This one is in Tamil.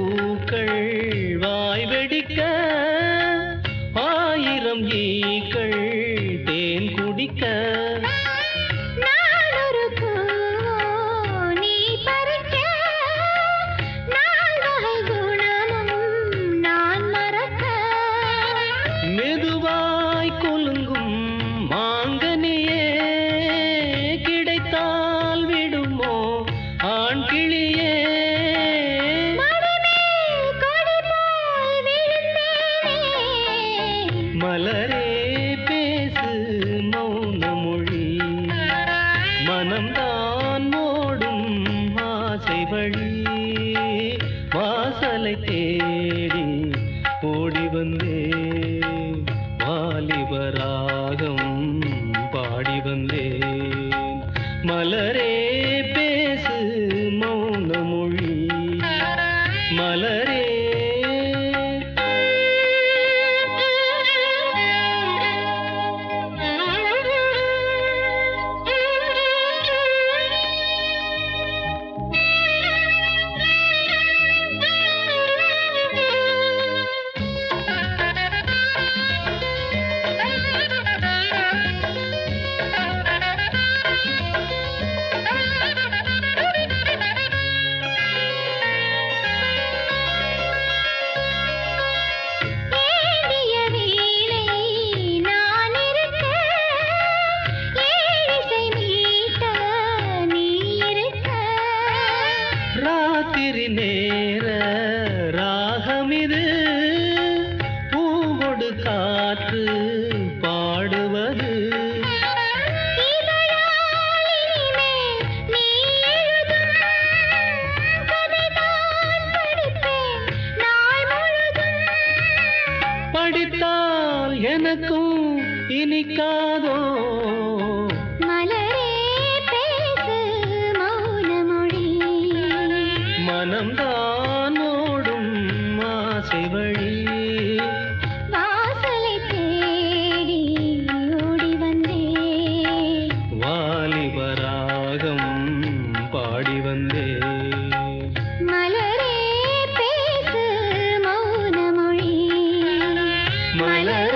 பூக்கள் வாய் வெடிக்க ஆயிரம் ஈக்கள் தேன் குடிக்க மெதுவாய் கொலுங்கும் மாங்கனியே கிடைத்தால் விடுமோ ஆண் கிளியே மலரே பேசு மௌன மொழி மனம்தான் ஓடும் ஆசை வழி வாசலை தேடி ஓடி வந்தேன் வாலிபராகம் பாடி வந்தேன் மலரே பேசு மௌன மொழி மலரே ராத்திரி நேர ராகமிது பூங்கொடு காற்று பாடுவது படித்தால் எனக்கும் இனிக்காதோ மனம்தான் ஓடும் ஆசை வழி வாசலை தேடி ஓடி வந்தேன் வாலிபராகம் பாடி வந்தேன் மலரே பேசு மௌன மொழி மலரே